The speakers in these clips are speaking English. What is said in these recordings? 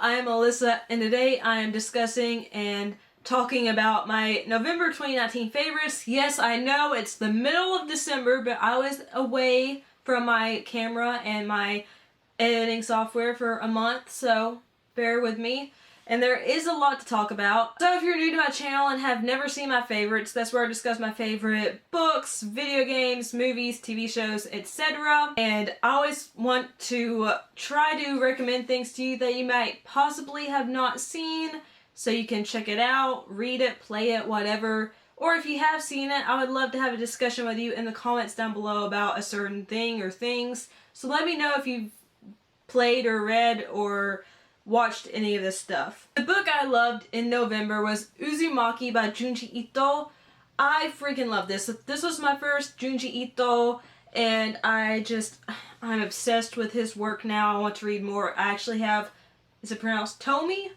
I am Alyssa, and today I am discussing and talking about my November 2019 favorites. Yes, I know it's the middle of December, but I was away from my camera and my editing software for a month, so bear with me. And there is a lot to talk about. So if you're new to my channel and have never seen my favorites, that's where I discuss my favorite books, video games, movies, TV shows, etc. And I always want to try to recommend things to you that you might possibly have not seen, so you can check it out, read it, play it, whatever. Or if you have seen it, I would love to have a discussion with you in the comments down below about a certain thing or things. So let me know if you've played or read or watched any of this stuff. The book I loved in November was Uzumaki by Junji Ito. I freaking love this. This was my first Junji Ito, and I'm obsessed with his work now. I want to read more. I actually have, is it pronounced Tomie?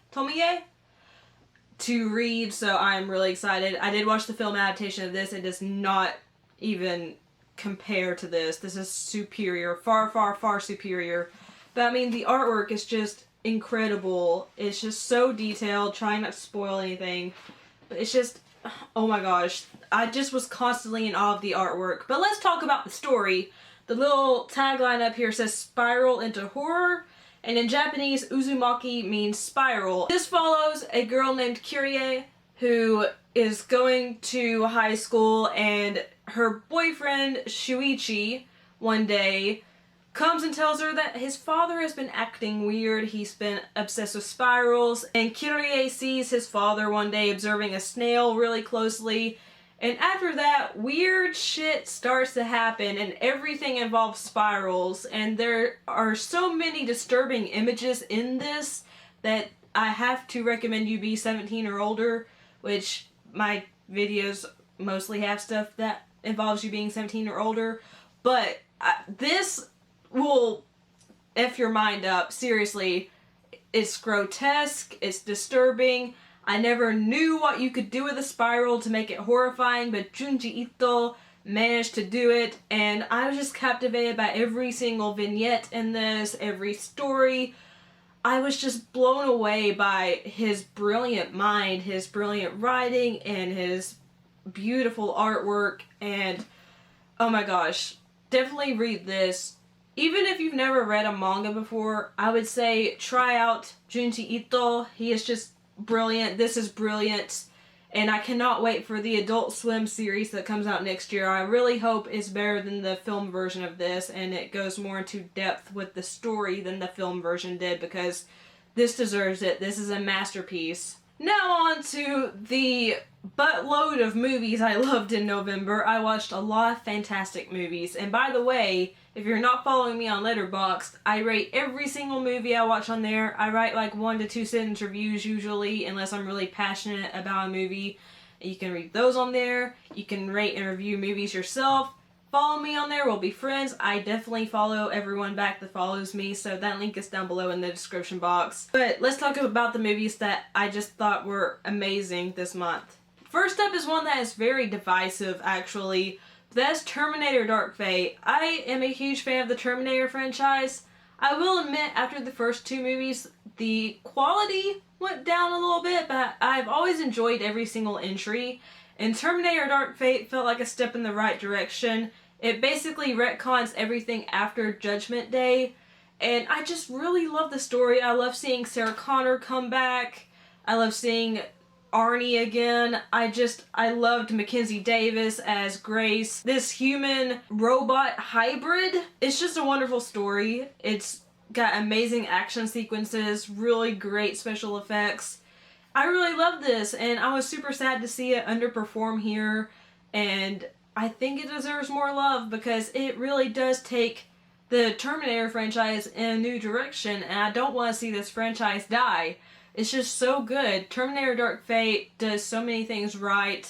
To read, so I'm really excited. I did watch the film adaptation of this. It does not even compare to this. This is superior. Far, far, far superior. But I mean, the artwork is just incredible. It's just so detailed, trying not to spoil anything, but it's just, oh my gosh, I just was constantly in awe of the artwork. But let's talk about the story. The little tagline up here says spiral into horror, and in Japanese Uzumaki means spiral. This follows a girl named Kyrie who is going to high school, and her boyfriend Shuichi one day comes and tells her that his father has been acting weird. He's been obsessed with spirals, and Kyrie sees his father one day observing a snail really closely, and after that, weird shit starts to happen, and everything involves spirals, and there are so many disturbing images in this that I have to recommend you be 17 or older, which my videos mostly have stuff that involves you being 17 or older, but this will F your mind up. Seriously, it's grotesque, it's disturbing. I never knew what you could do with a spiral to make it horrifying, but Junji Ito managed to do it, and I was just captivated by every single vignette in this, every story. I was just blown away by his brilliant mind, his brilliant writing, and his beautiful artwork, and oh my gosh, definitely read this. Even if you've never read a manga before, I would say try out Junji Ito. He is just brilliant. This is brilliant. And I cannot wait for the Adult Swim series that comes out next year. I really hope it's better than the film version of this, and it goes more into depth with the story than the film version did, because this deserves it. This is a masterpiece. Now on to the buttload of movies I loved in November. I watched a lot of fantastic movies. And by the way, if you're not following me on Letterboxd, I rate every single movie I watch on there. I write like 1 to 2 sentence reviews usually, unless I'm really passionate about a movie. You can read those on there. You can rate and review movies yourself. Follow me on there, we'll be friends. I definitely follow everyone back that follows me, so that link is down below in the description box. But let's talk about the movies that I just thought were amazing this month. First up is one that is very divisive, actually. That's Terminator Dark Fate. I am a huge fan of the Terminator franchise. I will admit, after the first 2 movies, the quality went down a little bit, but I've always enjoyed every single entry. And Terminator Dark Fate felt like a step in the right direction. It basically retcons everything after Judgment Day. And I just really love the story. I love seeing Sarah Connor come back. I love seeing Arnie again. I loved Mackenzie Davis as Grace. This human-robot hybrid. It's just a wonderful story. It's got amazing action sequences, really great special effects. I really love this, and I was super sad to see it underperform here, and I think it deserves more love because it really does take the Terminator franchise in a new direction, and I don't want to see this franchise die. It's just so good. Terminator Dark Fate does so many things right.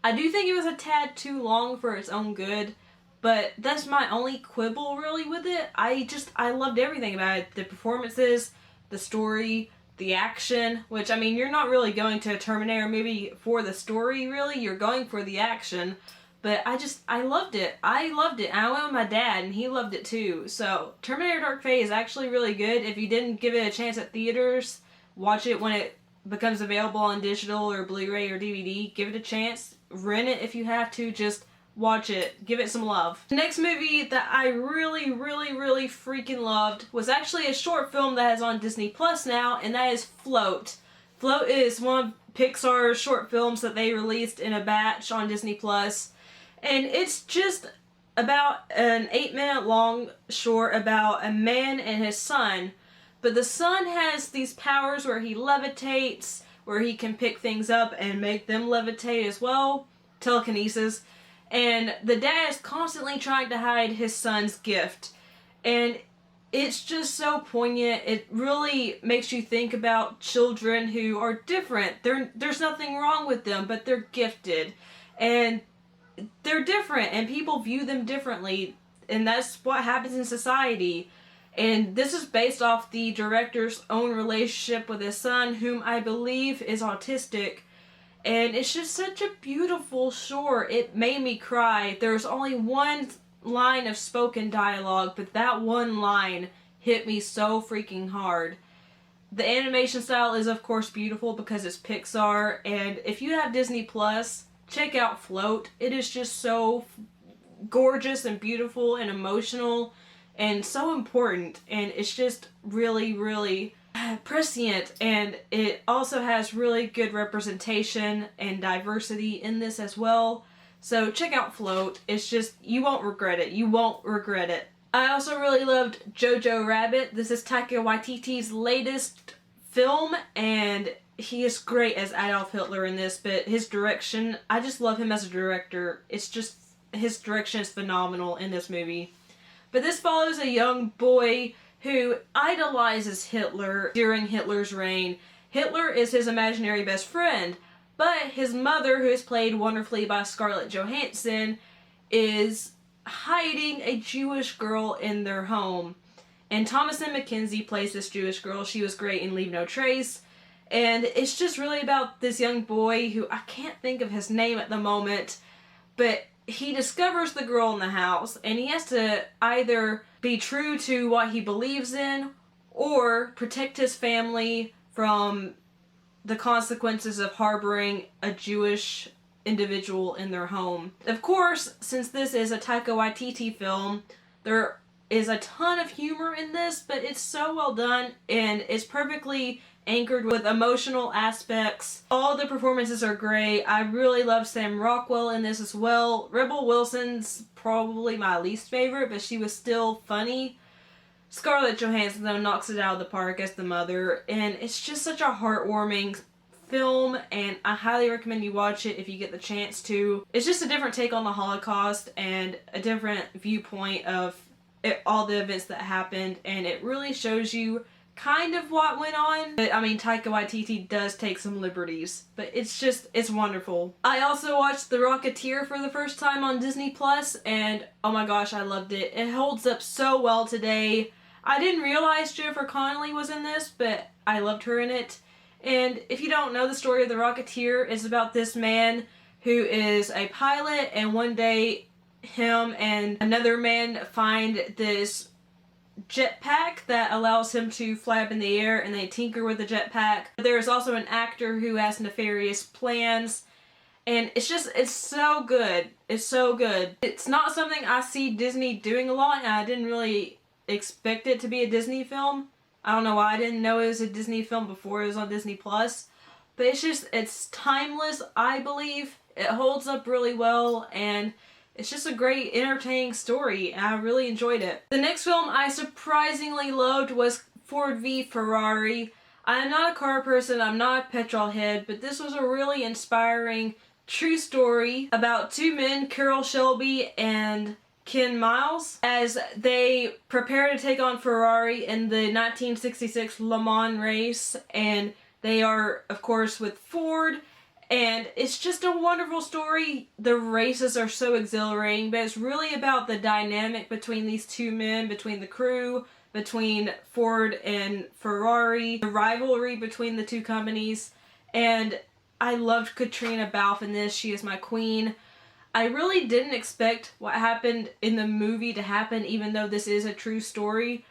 I do think it was a tad too long for its own good, but that's my only quibble really with it. I loved everything about it. The performances, the story, the action, which, I mean, you're not really going to a Terminator movie for the story, really. You're going for the action. But I loved it. I loved it. I went with my dad, and he loved it too. So, Terminator Dark Fate is actually really good. If you didn't give it a chance at theaters, Watch it when it becomes available on digital or Blu-ray or DVD. Give it a chance. Rent it if you have to. Just watch it. Give it some love. The next movie that I really freaking loved was actually a short film that is on Disney Plus now, and that is Float. Float is one of Pixar's short films that they released in a batch on Disney Plus, and it's just about an 8-minute long short about a man and his son. But the son has these powers where he levitates, where he can pick things up and make them levitate as well. Telekinesis. And the dad is constantly trying to hide his son's gift. And it's just so poignant. It really makes you think about children who are different. There's nothing wrong with them, but they're gifted. And they're different, and people view them differently. And that's what happens in society. And this is based off the director's own relationship with his son, whom I believe is autistic. And it's just such a beautiful short. It made me cry. There's only one line of spoken dialogue, but that one line hit me so freaking hard. The animation style is, of course, beautiful because it's Pixar. And if you have Disney Plus, check out Float. It is just so gorgeous and beautiful and emotional and so important, and it's just really prescient, and it also has really good representation and diversity in this as well. So check out Float. It's just, you won't regret it. You won't regret it. I also really loved Jojo Rabbit. This is Taika Waititi's latest film, and he is great as Adolf Hitler in this, but his direction, I just love him as a director. It's just, his direction is phenomenal in this movie. But this follows a young boy who idolizes Hitler during Hitler's reign. Hitler is his imaginary best friend, but his mother, who is played wonderfully by Scarlett Johansson, is hiding a Jewish girl in their home. And Thomasin McKenzie plays this Jewish girl. She was great in Leave No Trace. And it's just really about this young boy who, I can't think of his name at the moment, but he discovers the girl in the house, and he has to either be true to what he believes in or protect his family from the consequences of harboring a Jewish individual in their home. Of course, since this is a Taika Waititi film, there is a ton of humor in this, but it's so well done, and it's perfectly anchored with emotional aspects. All the performances are great. I really love Sam Rockwell in this as well. Rebel Wilson's probably my least favorite, but she was still funny. Scarlett Johansson, though, knocks it out of the park as the mother, and it's just such a heartwarming film, and I highly recommend you watch it if you get the chance to. It's just a different take on the Holocaust and a different viewpoint of all the events that happened, and it really shows you kind of what went on. But I mean, Taika Waititi does take some liberties, but it's wonderful. I also watched The Rocketeer for the first time on Disney Plus, and oh my gosh, I loved it. It holds up so well today. I didn't realize Jennifer Connelly was in this, but I loved her in it. And if you don't know the story of The Rocketeer, it's about this man who is a pilot, and one day him and another man find this jetpack that allows him to fly up in the air, and they tinker with the jetpack. There's also an actor who has nefarious plans, and it's so good. It's so good. It's not something I see Disney doing a lot, and I didn't really expect it to be a Disney film. I don't know why I didn't know it was a Disney film before it was on Disney Plus, but it's timeless, I believe. It holds up really well, and it's just a great, entertaining story, and I really enjoyed it. The next film I surprisingly loved was Ford v Ferrari. I'm not a car person, I'm not a petrol head, but this was a really inspiring, true story about two men, Carroll Shelby and Ken Miles, as they prepare to take on Ferrari in the 1966 Le Mans race, and they are, of course, with Ford. And it's just a wonderful story. The races are so exhilarating, but it's really about the dynamic between these two men, between the crew, between Ford and Ferrari, the rivalry between the two companies. And I loved Katrina Balfe in this. She is my queen. I really didn't expect what happened in the movie to happen, even though this is a true story.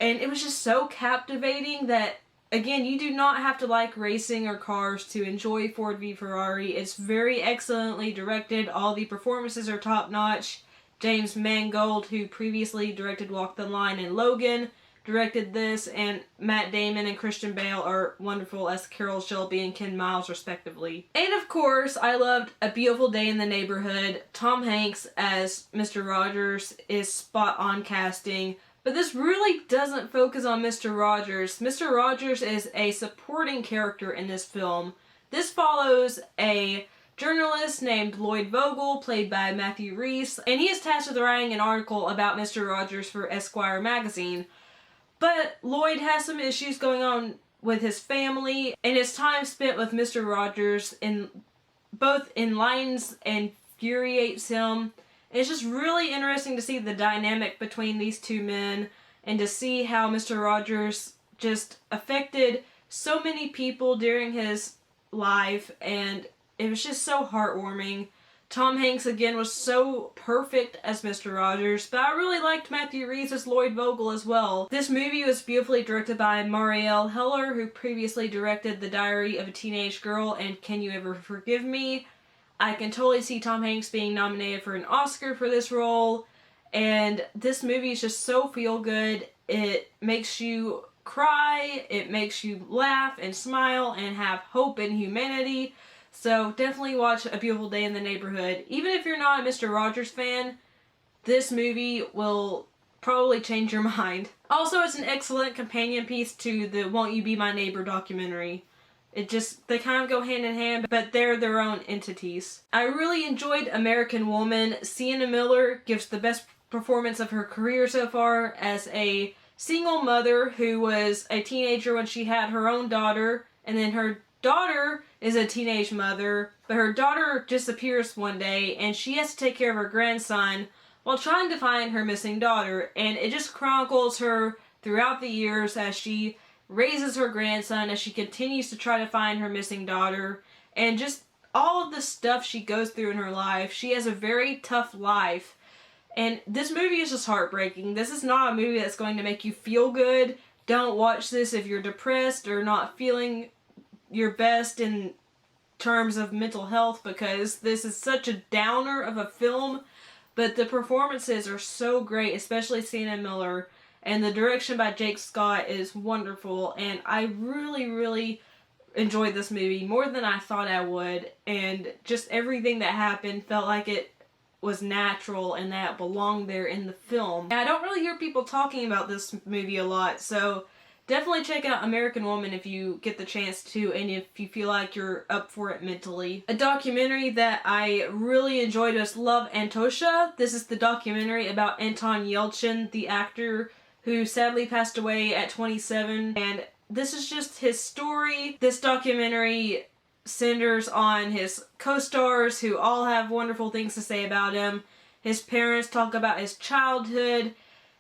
And it was just so captivating that again, you do not have to like racing or cars to enjoy Ford v Ferrari. It's very excellently directed. All the performances are top notch. James Mangold, who previously directed Walk the Line and Logan, directed this, and Matt Damon and Christian Bale are wonderful as Carroll Shelby and Ken Miles, respectively. And of course, I loved A Beautiful Day in the Neighborhood. Tom Hanks as Mr. Rogers is spot on casting, but this really doesn't focus on Mr. Rogers. Mr. Rogers is a supporting character in this film. This follows a journalist named Lloyd Vogel, played by Matthew Rhys, and he is tasked with writing an article about Mr. Rogers for Esquire magazine. But Lloyd has some issues going on with his family, and his time spent with Mr. Rogers both enlightens and infuriates him. It's just really interesting to see the dynamic between these two men, and to see how Mr. Rogers just affected so many people during his life, and it was just so heartwarming. Tom Hanks, again, was so perfect as Mr. Rogers, but I really liked Matthew Rhys as Lloyd Vogel as well. This movie was beautifully directed by Marielle Heller, who previously directed The Diary of a Teenage Girl and Can You Ever Forgive Me? I can totally see Tom Hanks being nominated for an Oscar for this role, and this movie is just so feel-good. It makes you cry, it makes you laugh and smile and have hope in humanity. So definitely watch A Beautiful Day in the Neighborhood. Even if you're not a Mr. Rogers fan, this movie will probably change your mind. Also, it's an excellent companion piece to the Won't You Be My Neighbor documentary. They kind of go hand in hand, but they're their own entities. I really enjoyed American Woman. Sienna Miller gives the best performance of her career so far as a single mother who was a teenager when she had her own daughter, and then her daughter is a teenage mother, but her daughter disappears one day and she has to take care of her grandson while trying to find her missing daughter, and it just chronicles her throughout the years as she raises her grandson, as she continues to try to find her missing daughter, and just all of the stuff she goes through in her life. She has a very tough life, and this movie is just heartbreaking. This is not a movie that's going to make you feel good. Don't watch this if you're depressed or not feeling your best in terms of mental health, because this is such a downer of a film, but the performances are so great, especially Sienna Miller, and the direction by Jake Scott is wonderful, and I really, really enjoyed this movie more than I thought I would, and just everything that happened felt like it was natural and that it belonged there in the film. And I don't really hear people talking about this movie a lot, so definitely check out American Woman if you get the chance to, and if you feel like you're up for it mentally. A documentary that I really enjoyed was Love Antosha. This is the documentary about Anton Yelchin, the actor who sadly passed away at 27, and this is just his story. This documentary centers on his co-stars who all have wonderful things to say about him. His parents talk about his childhood,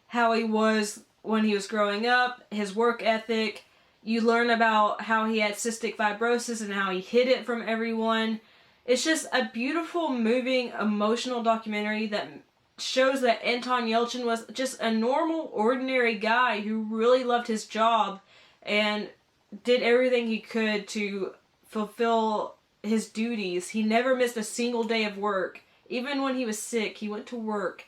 how he was when he was growing up, his work ethic. You learn about how he had cystic fibrosis and how he hid it from everyone. It's just a beautiful, moving, emotional documentary that shows that Anton Yelchin was just a normal, ordinary guy who really loved his job and did everything he could to fulfill his duties. He never missed a single day of work. Even when he was sick, he went to work.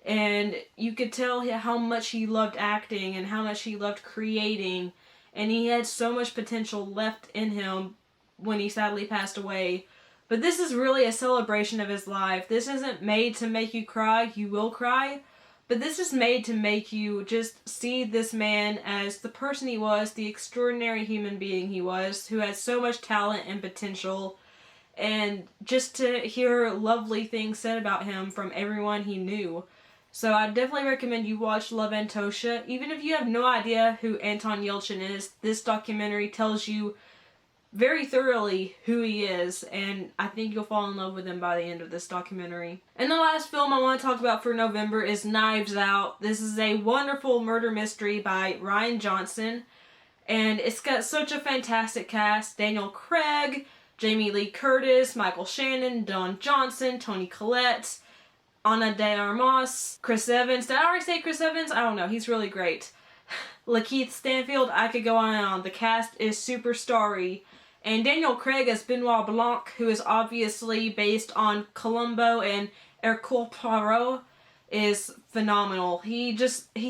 And you could tell how much he loved acting and how much he loved creating. And he had so much potential left in him when he sadly passed away. But this is really a celebration of his life. This isn't made to make you cry. You will cry. But this is made to make you just see this man as the person he was, the extraordinary human being he was, who had so much talent and potential. And just to hear lovely things said about him from everyone he knew. So I definitely recommend you watch Love Antosha. Even if you have no idea who Anton Yelchin is, this documentary tells you very thoroughly who he is, and I think you'll fall in love with him by the end of this documentary. And the last film I want to talk about for November is Knives Out. This is a wonderful murder mystery by Rian Johnson, and it's got such a fantastic cast. Daniel Craig, Jamie Lee Curtis, Michael Shannon, Don Johnson, Toni Collette, Ana de Armas, Chris Evans. Did I already say Chris Evans? I don't know. He's really great. Lakeith Stanfield, I could go on and on. The cast is super starry. And Daniel Craig as Benoit Blanc, who is obviously based on Columbo and Hercule Poirot, is phenomenal. He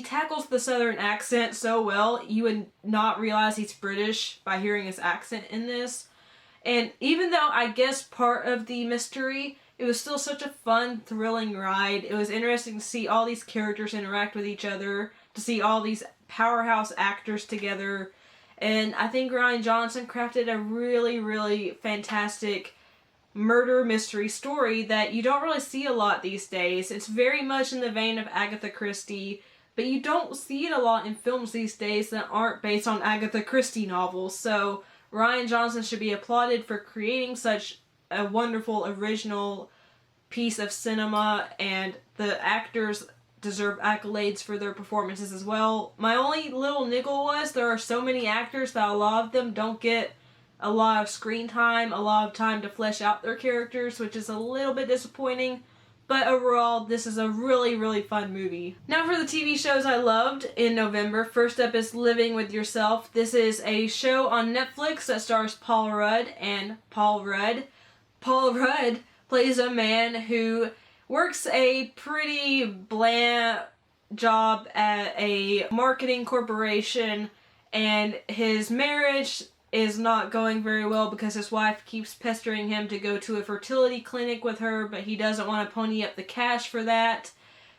tackles the southern accent so well, you would not realize he's British by hearing his accent in this. And even though I guess part of the mystery, it was still such a fun, thrilling ride. It was interesting to see all these characters interact with each other, to see all these powerhouse actors together. And I think Rian Johnson crafted a really, really fantastic murder mystery story that you don't really see a lot these days. It's very much in the vein of Agatha Christie, but you don't see it a lot in films these days that aren't based on Agatha Christie novels. So Rian Johnson should be applauded for creating such a wonderful original piece of cinema, and the actors deserve accolades for their performances as well. My only little niggle was there are so many actors that a lot of them don't get a lot of screen time, a lot of time to flesh out their characters, which is a little bit disappointing. But overall, this is a really, really fun movie. Now for the TV shows I loved in November. First up is Living with Yourself. This is a show on Netflix that stars Paul Rudd and Paul Rudd. Paul Rudd plays a man who works a pretty bland job at a marketing corporation, and his marriage is not going very well because his wife keeps pestering him to go to a fertility clinic with her, but he doesn't want to pony up the cash for that.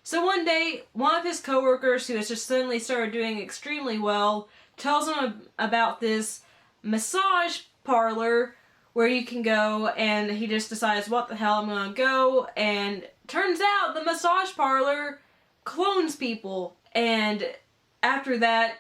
So one day, one of his coworkers, who has just suddenly started doing extremely well, tells him about this massage parlor where you can go, and he just decides, what the hell, I'm gonna go. And turns out the massage parlor clones people. And after that,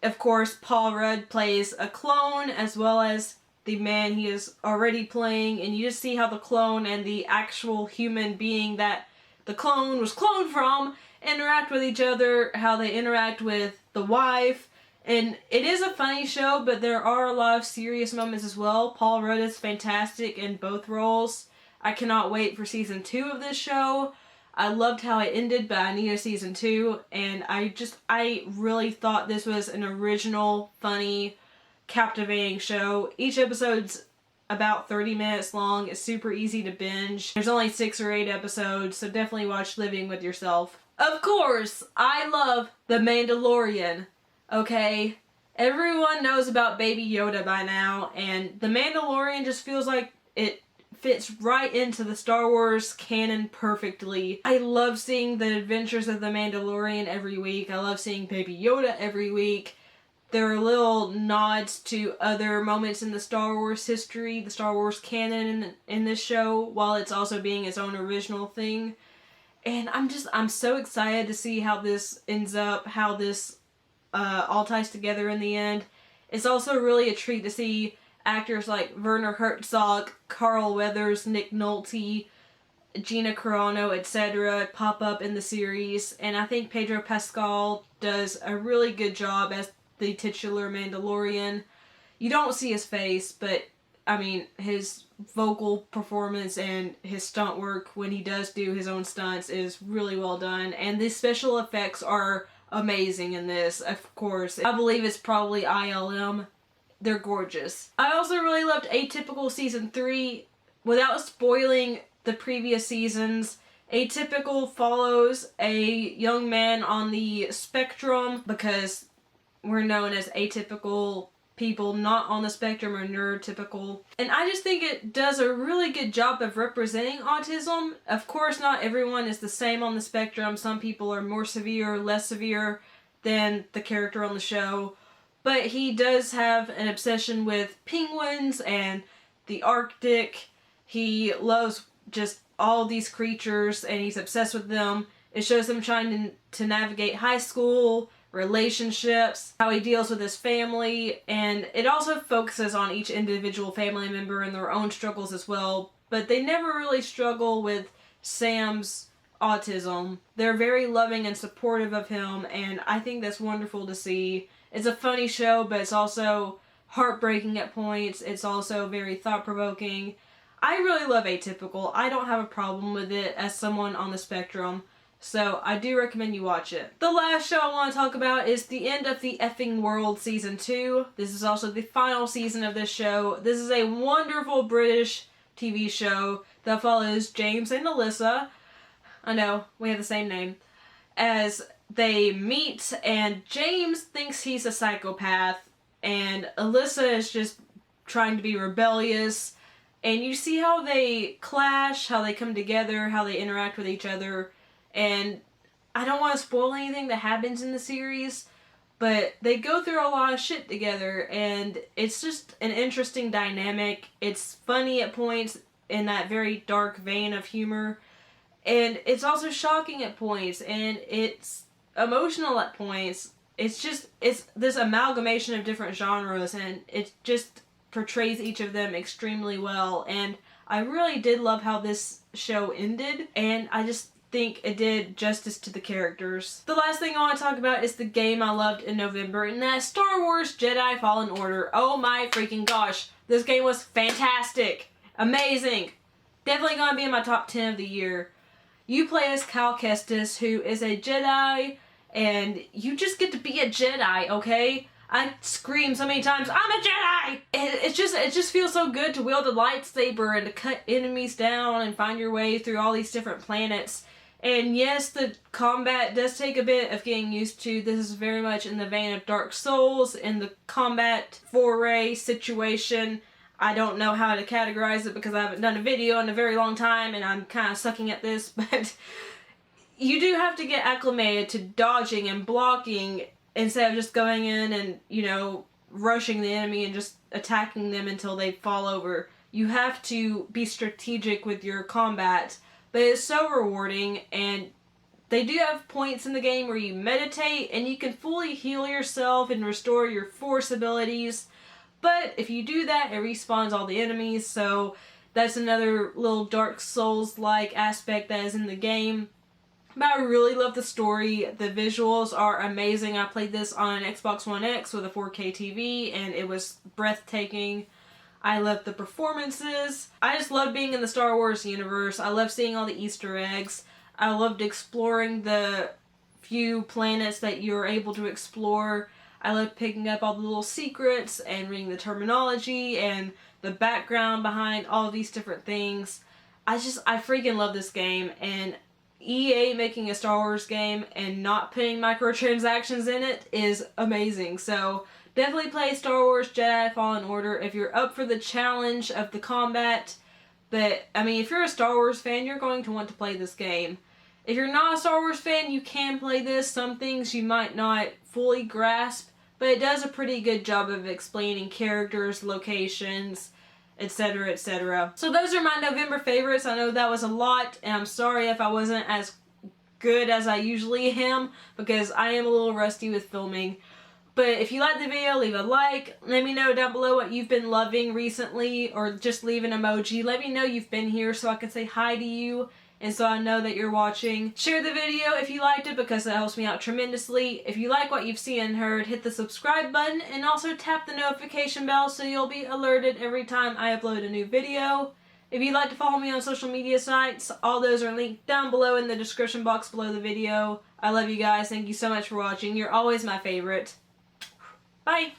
of course, Paul Rudd plays a clone as well as the man he is already playing, and you just see how the clone and the actual human being that the clone was cloned from interact with each other, how they interact with the wife. And it is a funny show, but there are a lot of serious moments as well. Paul Rudd is fantastic in both roles. I cannot wait for season 2 of this show. I loved how it ended, but I need a season 2. And I really thought this was an original, funny, captivating show. Each episode's about 30 minutes long. It's super easy to binge. There's only 6 or 8 episodes, so definitely watch Living with Yourself. Of course, I love The Mandalorian. Okay, everyone knows about Baby Yoda by now, and The Mandalorian just feels like it fits right into the Star Wars canon perfectly. I love seeing the adventures of The Mandalorian every week. I love seeing Baby Yoda every week. There are little nods to other moments in the Star Wars history, the Star Wars canon in this show, while it's also being its own original thing. And I'm so excited to see how this ends up, how this all ties together in the end. It's also really a treat to see actors like Werner Herzog, Carl Weathers, Nick Nolte, Gina Carano, etc. pop up in the series, and I think Pedro Pascal does a really good job as the titular Mandalorian. You don't see his face, but I mean, his vocal performance and his stunt work when he does do his own stunts is really well done, and the special effects are amazing in this, of course. I believe it's probably ILM. They're gorgeous. I also really loved Atypical Season 3. Without spoiling the previous seasons, Atypical follows a young man on the spectrum, because we're known as atypical people not on the spectrum or neurotypical. And I just think it does a really good job of representing autism. Of course, not everyone is the same on the spectrum. Some people are more severe, less severe than the character on the show. But he does have an obsession with penguins and the Arctic. He loves just all these creatures and he's obsessed with them. It shows him trying to navigate high school, relationships, how he deals with his family, and it also focuses on each individual family member and their own struggles as well, but they never really struggle with Sam's autism. They're very loving and supportive of him, and I think that's wonderful to see. It's a funny show, but it's also heartbreaking at points. It's also very thought-provoking. I really love Atypical. I don't have a problem with it as someone on the spectrum. So I do recommend you watch it. The last show I want to talk about is The End of the Effing World Season 2. This is also the final season of this show. This is a wonderful British TV show that follows James and Alyssa. I know, we have the same name. As they meet, and James thinks he's a psychopath, and Alyssa is just trying to be rebellious. And you see how they clash, how they come together, how they interact with each other. And I don't want to spoil anything that happens in the series, but they go through a lot of shit together, and it's just an interesting dynamic. It's funny at points in that very dark vein of humor, and it's also shocking at points, and it's emotional at points. It's this amalgamation of different genres, and it just portrays each of them extremely well, and I really did love how this show ended, and I just think it did justice to the characters. The last thing I want to talk about is the game I loved in November, and that's Star Wars Jedi Fallen Order. Oh my freaking gosh. This game was fantastic. Amazing. Definitely gonna be in my top 10 of the year. You play as Cal Kestis, who is a Jedi, and you just get to be a Jedi, okay? I screamed so many times, I'm a Jedi! It just feels so good to wield a lightsaber and to cut enemies down and find your way through all these different planets. And yes, the combat does take a bit of getting used to. This is very much in the vein of Dark Souls, in the combat foray situation. I don't know how to categorize it because I haven't done a video in a very long time and I'm kind of sucking at this, but you do have to get acclimated to dodging and blocking instead of just going in and, you know, rushing the enemy and just attacking them until they fall over. You have to be strategic with your combat. But it's so rewarding, and they do have points in the game where you meditate and you can fully heal yourself and restore your force abilities. But if you do that, it respawns all the enemies, so that's another little Dark Souls-like aspect that is in the game. But I really love the story. The visuals are amazing. I played this on an Xbox One X with a 4K TV, and it was breathtaking. I love the performances. I just love being in the Star Wars universe. I love seeing all the Easter eggs. I loved exploring the few planets that you're able to explore. I loved picking up all the little secrets and reading the terminology and the background behind all of these different things. I freaking love this game, and EA making a Star Wars game and not putting microtransactions in it is amazing. So definitely play Star Wars Jedi Fallen Order if you're up for the challenge of the combat. But, I mean, if you're a Star Wars fan, you're going to want to play this game. If you're not a Star Wars fan, you can play this. Some things you might not fully grasp, but it does a pretty good job of explaining characters, locations, etc., etc. So those are my November favorites. I know that was a lot, and I'm sorry if I wasn't as good as I usually am, because I am a little rusty with filming. But if you liked the video, leave a like. Let me know down below what you've been loving recently, or just leave an emoji. Let me know you've been here so I can say hi to you, and so I know that you're watching. Share the video if you liked it, because it helps me out tremendously. If you like what you've seen and heard, hit the subscribe button, and also tap the notification bell so you'll be alerted every time I upload a new video. If you'd like to follow me on social media sites, all those are linked down below in the description box below the video. I love you guys. Thank you so much for watching. You're always my favorite. Bye!